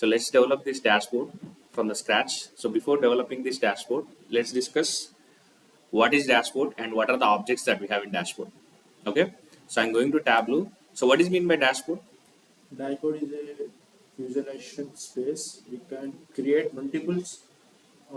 So let's develop this dashboard from the scratch. So before developing this dashboard, let's discuss what is dashboard and what are the objects that we have in dashboard. Okay. So I'm going to Tableau. So what is mean by dashboard? Dashboard is a visualization space. We can create multiples.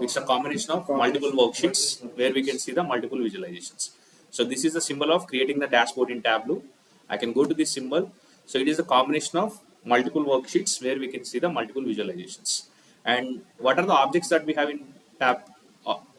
It's a combination of multiple worksheets where we can see the multiple visualizations. So this is the symbol of creating the dashboard in Tableau. I can go to this symbol. So it is a combination of multiple worksheets where we can see the multiple visualizations. And what are the objects that we have in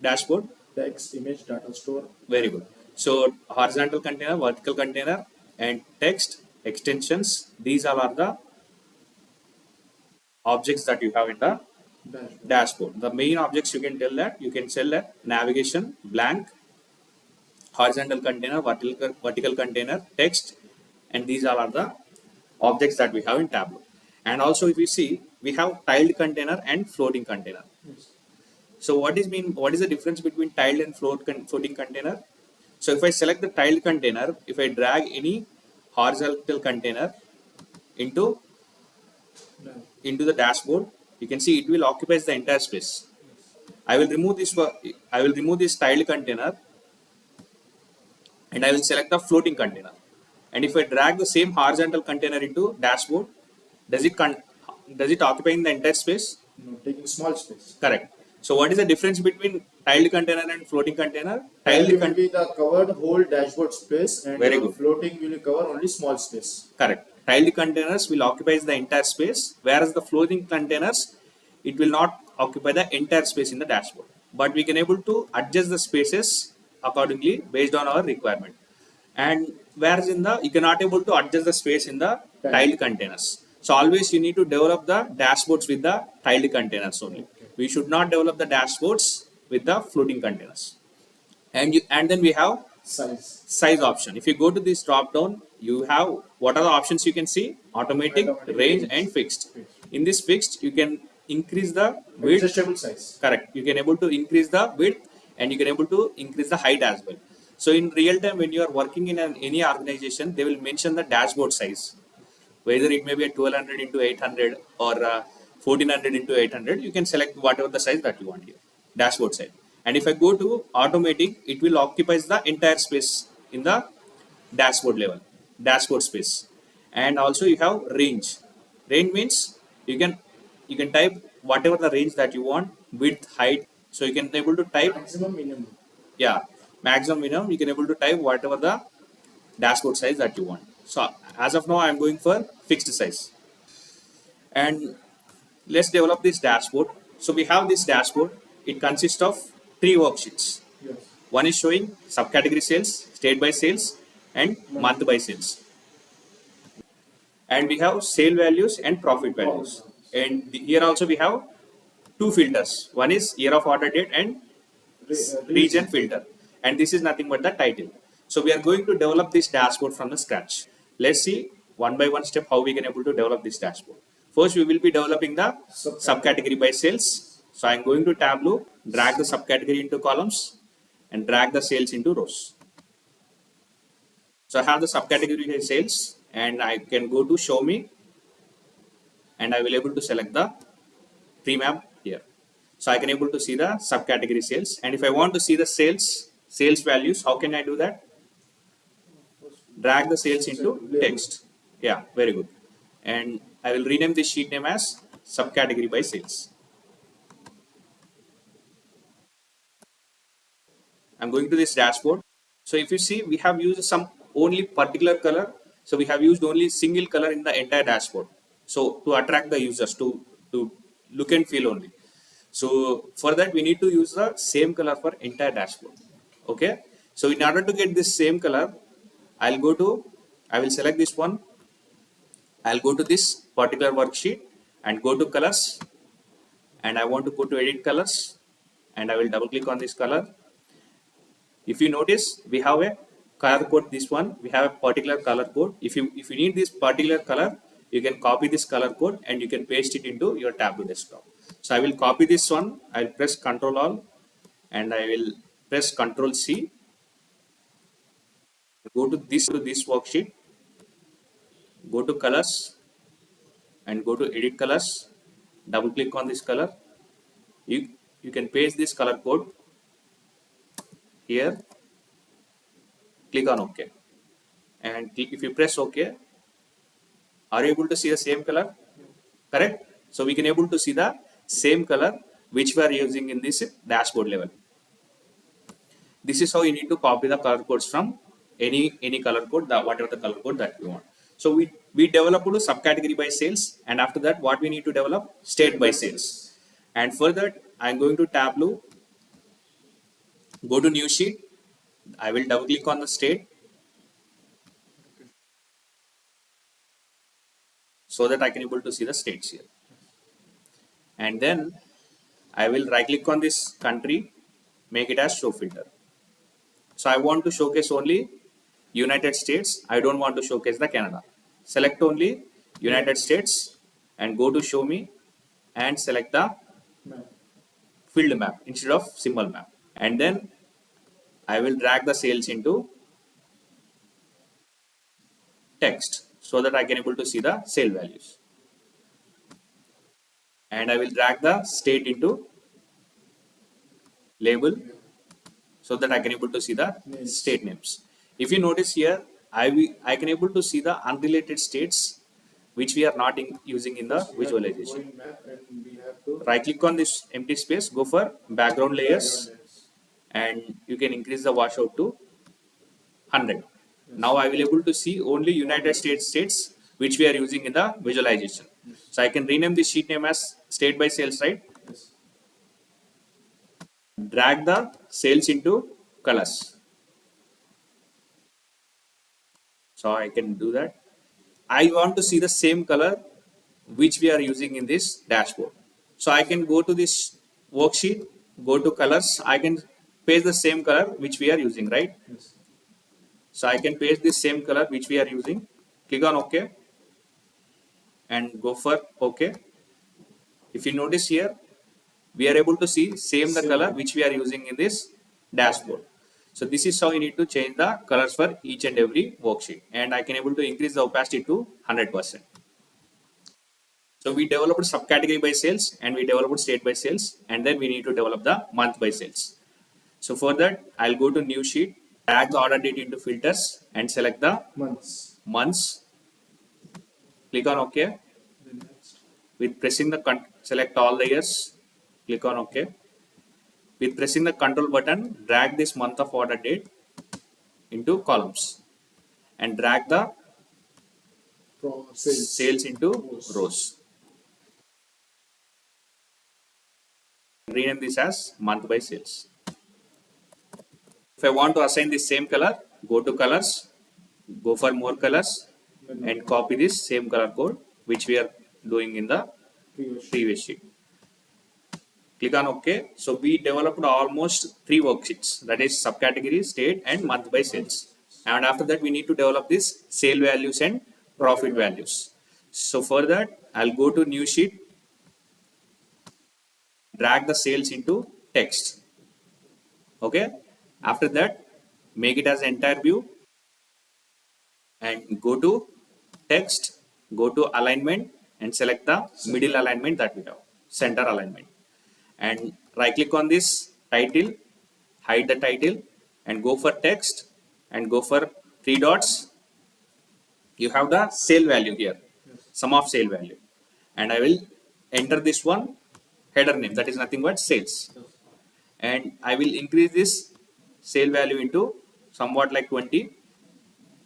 dashboard? Text, image, data store. Very good. So horizontal container, vertical container, and text extensions. These all are the objects that you have in the dashboard. The main objects you can tell that you can tell that navigation, blank, horizontal container, vertical container, text, and these all are the objects that we have in Tableau. And also, if you see, we have tiled container and floating container. So what is the difference between tiled and floating container? So if I select the tiled container, if I drag any horizontal container into the dashboard, you can see it will occupy the entire space. I will remove this tiled container and I will select the floating container. And if I drag the same horizontal container into dashboard, does it occupy in the entire space? No, taking small space. Correct. So what is the difference between tiled container and floating container? Tiled will be the covered whole dashboard space, and very good. Floating will cover only small space. Correct. Tiled containers will occupy the entire space, whereas the floating containers, it will not occupy the entire space in the dashboard. But we can able to adjust the spaces accordingly based on our requirement. And whereas you cannot able to adjust the space in the tiled containers. So always you need to develop the dashboards with the tiled containers only. We should not develop the dashboards with the floating containers. And then we have size option. If you go to this drop down, you have what are the options you can see? Automatic, range, and fixed. In this fixed, you can increase the width. Adjustable size. Correct. You can able to increase the width and you can able to increase the height as well. So in real time, when you are working in any organization, they will mention the dashboard size. Whether it may be a 1200 into 800 or 1400 into 800, you can select whatever the size that you want here, dashboard size. And if I go to automatic, it will occupy the entire space in the dashboard space. And also you have range. Range means you can type whatever the range that you want, width, height. So you can able to type maximum, minimum. Yeah, maximum, minimum. You can able to type whatever the dashboard size that you want. So as of now, I am going for fixed size. And let's develop this dashboard. So we have this dashboard. It consists of 3 worksheets. Yes. One is showing subcategory sales, state by sales, and month by sales. And we have sale values and profit values. And here also we have 2 filters. One is year of order date and region filter. And this is nothing but the title. So we are going to develop this dashboard from the scratch. Let's see one by one step how we can able to develop this dashboard. First, we will be developing the subcategory by sales. So I am going to Tableau, drag the subcategory into columns and drag the sales into rows. So I have the subcategory by sales and I can go to show me and I will able to select the pre-map here. So I can able to see the subcategory sales. And if I want to see the sales values, how can I do that? Drag the sales into text. Yeah, very good. And I will rename this sheet name as subcategory by sales. I'm going to this dashboard. So if you see, we have used some only particular color. So we have used only single color in the entire dashboard. So to attract the users to look and feel only. So for that, we need to use the same color for entire dashboard. Okay. So in order to get this same color, I will select this one. I'll go to this particular worksheet and go to colors. And I want to go to edit colors. And I will double click on this color. If you notice, we have a color code. This one, we have a particular color code. If you need this particular color, you can copy this color code and you can paste it into your Tableau desktop. So I will copy this one. I will press Ctrl All and I will press Ctrl C. Go to this worksheet. Go to colors and go to edit colors double click on this color. You can paste this color code here, click on OK. And if you press OK, are you able to see the same color? Correct? So we can able to see the same color which we are using in this dashboard level. This is how you need to copy the color codes from any color code, whatever the color code that you want. So we developed a subcategory by sales, and after that what we need to develop state by sales. And for that I'm going to Tableau, go to new sheet. I will double click on the state so that I can able to see the states here. And then I will right click on this country, make it as show filter. So I want to showcase only United States. I don't want to showcase the Canada. Select only United States and go to show me and select the field map instead of symbol map. And then I will drag the sales into text so that I can able to see the sale values. And I will drag the state into label so that I can able to see the state names. If you notice here, I can able to see the unrelated states which we are not using in the visualization. Right click on this empty space, go for background layers, and you can increase the washout to 100. Now I will able to see only United States which we are using in the visualization. So I can rename this sheet name as state by sales, right? Drag the sales into colors. So I can do that. I want to see the same color which we are using in this dashboard. So I can go to this worksheet, go to colors. I can paste the same color which we are using, right? So I can paste this same color which we are using. Click on OK and go for OK. If you notice here, we are able to see same the color which we are using in this dashboard. So this is how you need to change the colors for each and every worksheet. And I can able to increase the opacity to 100%. So we developed subcategory by sales and we developed state by sales, and then we need to develop the month by sales. So for that, I'll go to new sheet, drag the order date into filters and select the months. Click on OK. With pressing the select all the years, click on OK. With pressing the control button, drag this month of order date into columns and drag the sales into rows. Rename this as month by sales. If I want to assign the same color, go to colors, go for more colors and copy this same color code which we are doing in the previous sheet. Click on OK. So we developed almost 3 worksheets, that is subcategory, state and month by sales. And after that we need to develop this sale values and profit values. So for that I'll go to new sheet, drag the sales into text. Okay. After that, make it as entire view and go to text, go to alignment and select the middle alignment that we have, center alignment. And right click on this title, hide the title and go for text and go for 3 dots. You have the sale value here, sum of sale value. And I will enter this one header name, that is nothing but sales. And I will increase this sale value into somewhat like 20,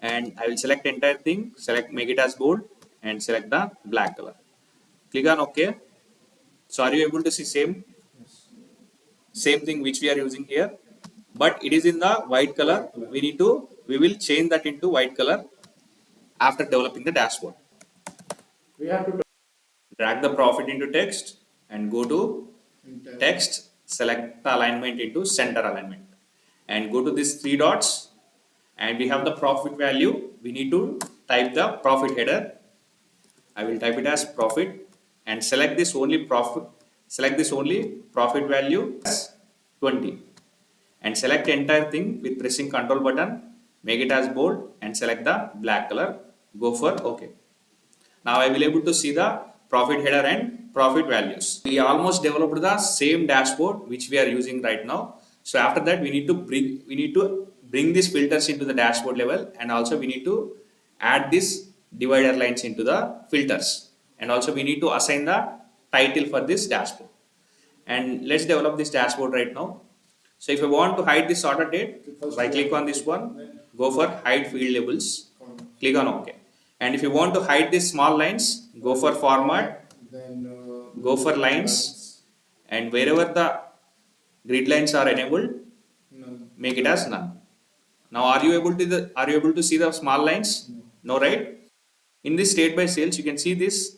and I will select entire thing, make it as bold and select the black color. Click on OK. So are you able to see same thing which we are using here, but it is in the white color. We will change that into white color after developing the dashboard. We have to Drag the profit into text and go to text, select the alignment into center alignment and go to these 3 dots, and we have the profit value. We need to type the profit header. I will type it as profit and select this only profit value as 20 and select entire thing with pressing control button, make it as bold and select the black color, go for OK. Now I will able to see the profit header and profit values. We almost developed the same dashboard which we are using right now. So after that we need to bring these filters into the dashboard level, and also we need to add this divider lines into the filters, and also we need to assign the title for this dashboard. And let's develop this dashboard right now. So if I want to hide this sorted date, right click on this one, go for hide field labels, click on OK. And if you want to hide these small lines, go for format, go for lines, and wherever the grid lines are enabled, make it as none. Now are you able to see the small lines? No, right? In this state by sales, you can see this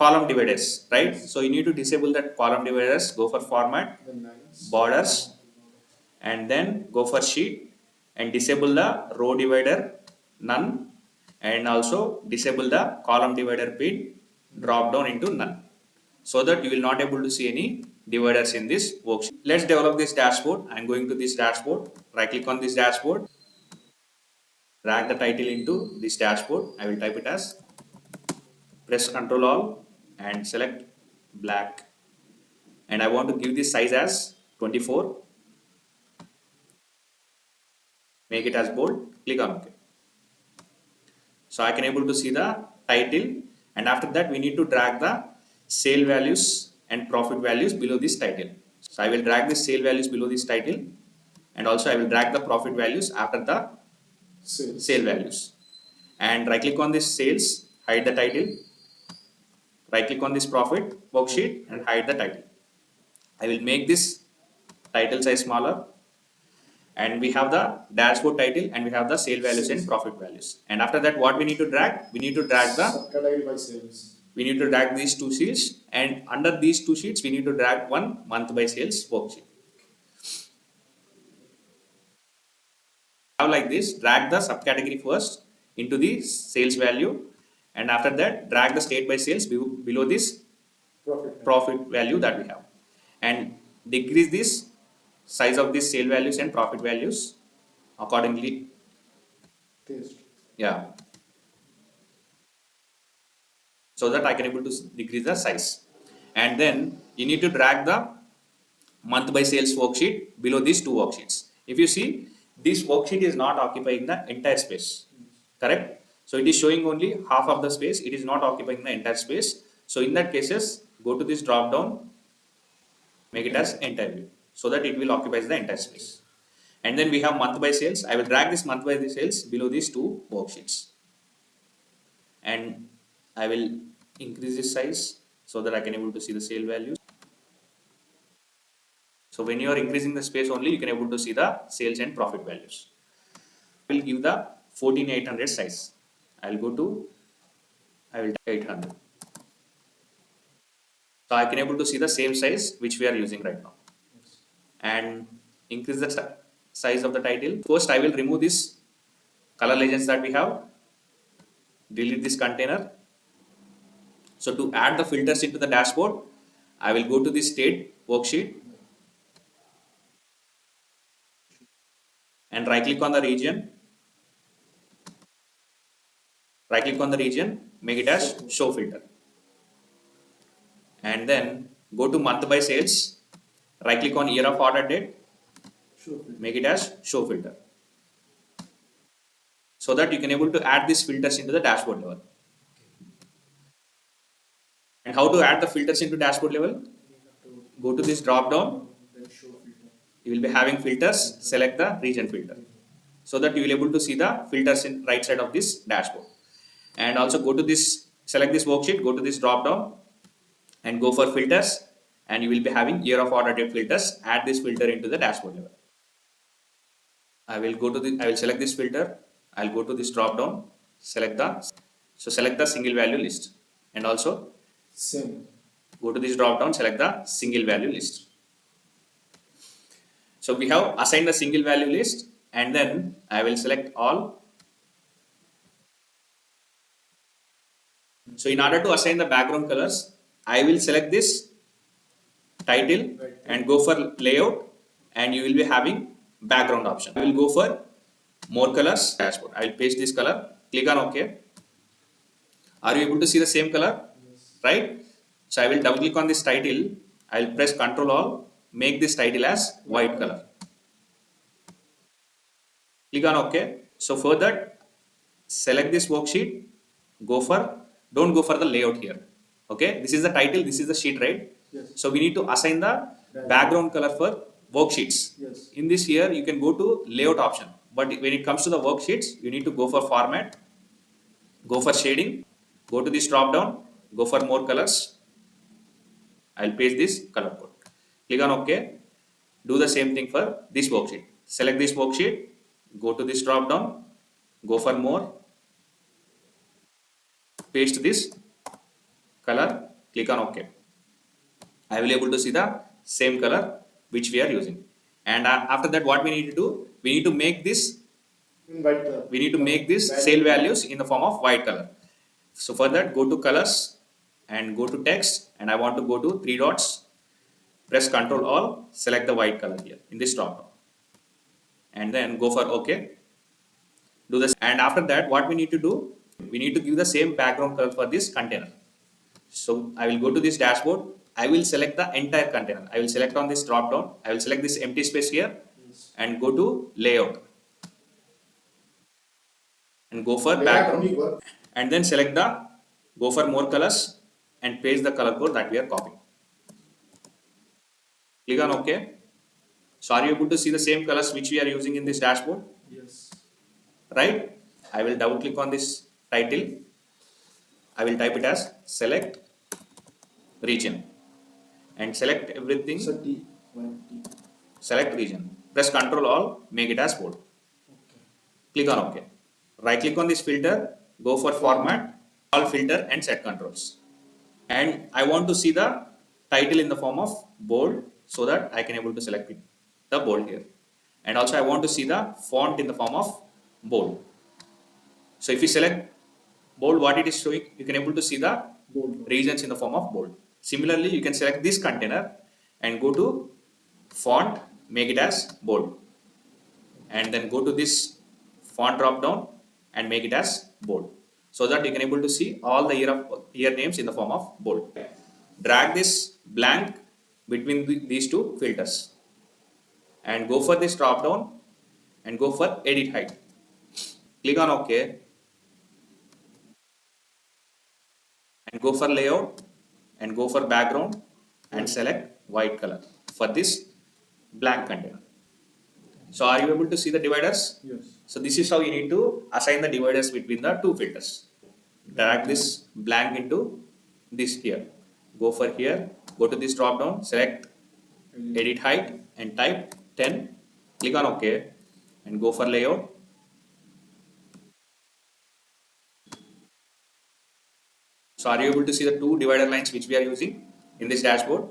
column dividers, right? So you need to disable that column dividers, go for format, borders, and then go for sheet and disable the row divider none, and also disable the column divider pin drop down into none, so that you will not able to see any dividers in this worksheet. Let's develop this dashboard. I'm going to this dashboard, right click on this dashboard, drag the title into this dashboard. I will type it as, press Ctrl All and select black, and I want to give this size as 24, make it as bold, click on OK. So I can able to see the title, and after that we need to drag the sale values and profit values below this title. So I will drag the sale values below this title, and also I will drag the profit values after the sale values. And right click on this sales, hide the title, right click on this profit worksheet and hide the title. I will make this title size smaller, and we have the dashboard title and we have the sale values and profit values. And after that what we need to drag? We need to drag the subcategory by sales. We need to drag these two sheets, and under these two sheets we need to drag one month by sales worksheet. Now like this, drag the subcategory first into the sales value, and after that drag the state by sales below this profit value that we have, and decrease this size of these sale values and profit values accordingly. Yeah, so that I can able to decrease the size. And then you need to drag the month by sales worksheet below these two worksheets. If you see, this worksheet is not occupying the entire space, correct? So it is showing only half of the space, it is not occupying the entire space. So in that cases, go to this drop down, make it as entire view, so that it will occupy the entire space. And then we have month by sales. I will drag this month by sales below these two worksheets, and I will increase this size so that I can able to see the sale values. So when you are increasing the space only, you can able to see the sales and profit values. I will give the 14800 size. I will type 800. So I can able to see the same size which we are using right now, and increase the size of the title. First I will remove this color legends that we have, delete this container. So to add the filters into the dashboard, I will go to this state worksheet and right click on the region, make it as show filter, and then go to month by sales, right click on year of order date, make it as show filter, so that you can able to add these filters into the dashboard level. And how to add the filters into dashboard level? Go to this drop down, you will be having filters, select the region filter, so that you will able to see the filters in right side of this dashboard. And also go to this, select this worksheet, go to this drop down and go for filters, and you will be having year of order date filters. Add this filter into the dashboard level. I will select this filter, I'll go to this drop down, select the single value list, and also go to this drop down, select the single value list. So we have assigned the single value list, and then I will select all. So in order to assign the background colors, I will select this title and go for layout, and you will be having background option. I will go for more colors dashboard. I will paste this color, click on OK. Are you able to see the same color? Right? So I will double click on this title. I will press Ctrl All, make this title as white color. Click on OK. So for that, select this worksheet, go for, don't go for the layout here. Okay, this is the title, this is the sheet, right? Yes. So we need to assign the background color for worksheets. Yes. In this here, you can go to layout option, but when it comes to the worksheets, you need to go for format, go for shading, go to this drop down, go for more colors. I'll paste this color code. Click on OK. Do the same thing for this worksheet. Select this worksheet, go to this drop down, go for more, paste this color, click on OK. I will able to see the same color which we are using. And after that, what we need to do, we need to make this, White color. we need to make this sale values in the form of white color. So for that, go to colors and go to text, and I want to go to three dots, press Ctrl All, select the white color here in this drop down, and then go for OK. Do this, and after that, what we need to do, we need to give the same background color for this container. So I will go to this dashboard. I will select the entire container. I will select on this drop down. I will select this empty space here and go to layout and go for background, and then select the, go for more colors and paste the color code that we are copying. Click on OK. So are you able to see the same colors which we are using in this dashboard? Yes. Right? I will double click on this title. I will type it as select region and select everything. So T, one T. Select region. Press Ctrl All, make it as bold. Okay. Click on OK. Right click on this filter, go for format, all filter and set controls. And I want to see the title in the form of bold so that I can able to select it, the bold here. And also I want to see the font in the form of bold. So if you select bold, what it is showing, you can able to see the Bold. regions in the form of bold. Similarly, you can select this container and go to font, make it as bold, and then go to this font drop down and make it as bold, so that you can able to see all the year names in the form of bold. Drag this blank between these two filters and go for this drop down and go for edit height. Click on OK and go for layout and go for background and select white color for this blank container. So are you able to see the dividers? Yes. So this is how you need to assign the dividers between the two filters. Drag this blank into this here. Go for here, go to this drop down, select edit height and type 10. Click on OK and go for layout. So are you able to see the two divider lines which we are using in this dashboard,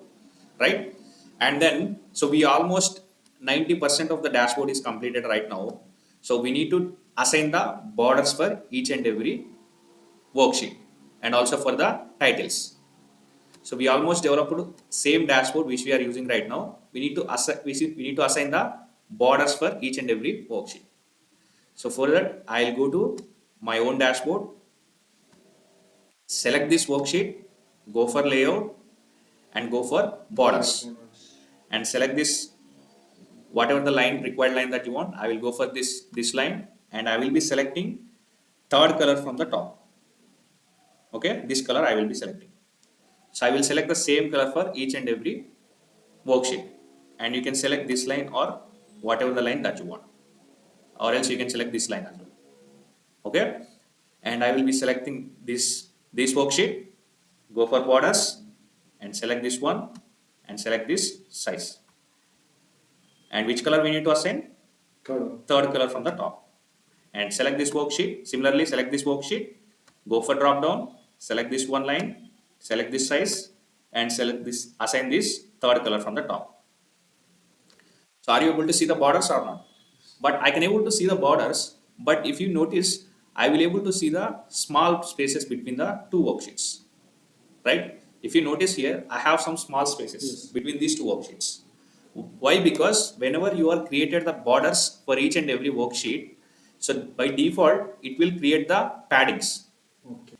right? And then, so we almost 90% of the dashboard is completed right now. So we need to assign the borders for each and every worksheet and also for the titles. So we almost developed same dashboard which we are using right now. We need to assign the borders for each and every worksheet. So for that, I'll go to my own dashboard, select this worksheet, go for layout and go for borders and select this, whatever the line, required line that you want. I will go for this line and I will be selecting third color from the top. Okay, this color I will be selecting. So I will select the same color for each and every worksheet, and you can select this line or whatever the line that you want, or else you can select this line as well. Okay, and I will be selecting this worksheet, go for borders and select this one and select this size. And which color we need to assign? Third color from the top. And select this worksheet. Similarly, select this worksheet, go for drop down, select this one line, select this size and select this, assign this third color from the top. So are you able to see the borders or not? But I can able to see the borders, but if you notice, I will able to see the small spaces between the two worksheets, right? If you notice here, I have some small spaces between these two worksheets. Why? Because whenever you are created the borders for each and every worksheet, so by default, it will create the paddings. Okay.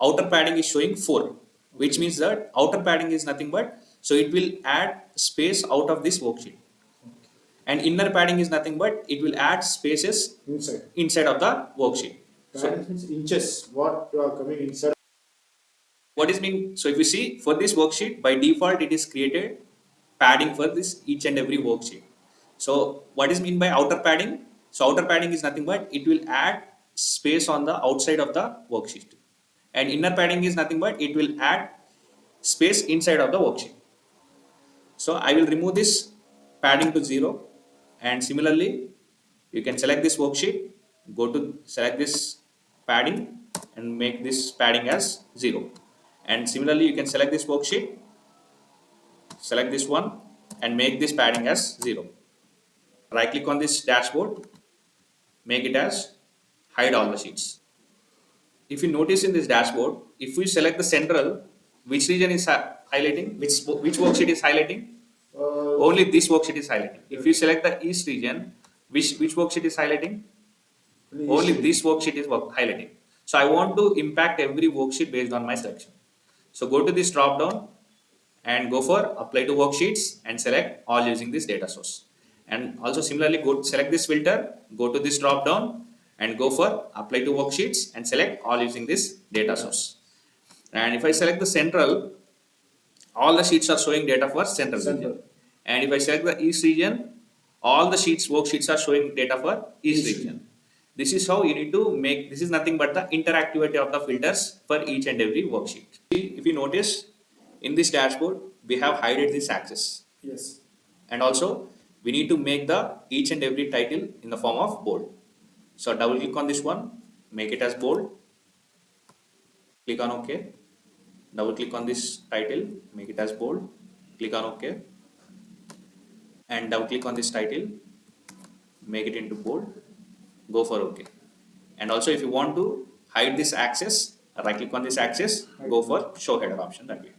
Outer padding is showing 4. which means that outer padding is nothing but, so it will add space out of this worksheet, and inner padding is nothing but it will add spaces Inside. inside of the worksheet. So Padding means inches. What are coming inside? what is mean, so if you see for this worksheet by default it is created padding for this each and every worksheet. So what is mean by outer padding? So outer padding is nothing but it will add space on the outside of the worksheet, and inner padding is nothing but it will add space inside of the worksheet. So I will remove this padding to 0, and similarly you can select this worksheet, go to select this padding and make this padding as 0, and similarly you can select this worksheet, select this one and make this padding as 0. Right click on this dashboard, make it as hide all the sheets. If you notice in this dashboard, if we select the central, which region is highlighting, which worksheet is highlighting? Only this worksheet is highlighting. If you select the east region, which worksheet is highlighting? Only this worksheet is highlighting. So I want to impact every worksheet based on my selection. So go to this drop down and go for apply to worksheets and select all using this data source. And also similarly go select this filter, go to this drop down and go for apply to worksheets and select all using this data source. And if I select the central, all the sheets are showing data for central region. And if I select the east region, all the worksheets are showing data for east region. This is how you need to make, this is nothing but the interactivity of the filters for each and every worksheet. If you notice, in this dashboard, we have hidden this axis. Yes. And also, we need to make the each and every title in the form of bold. So double click on this one, make it as bold, click on OK. Double click on this title, make it as bold, click on OK, and double click on this title, make it into bold, go for OK. And also if you want to hide this axis, right click on this axis, go for show header option that way.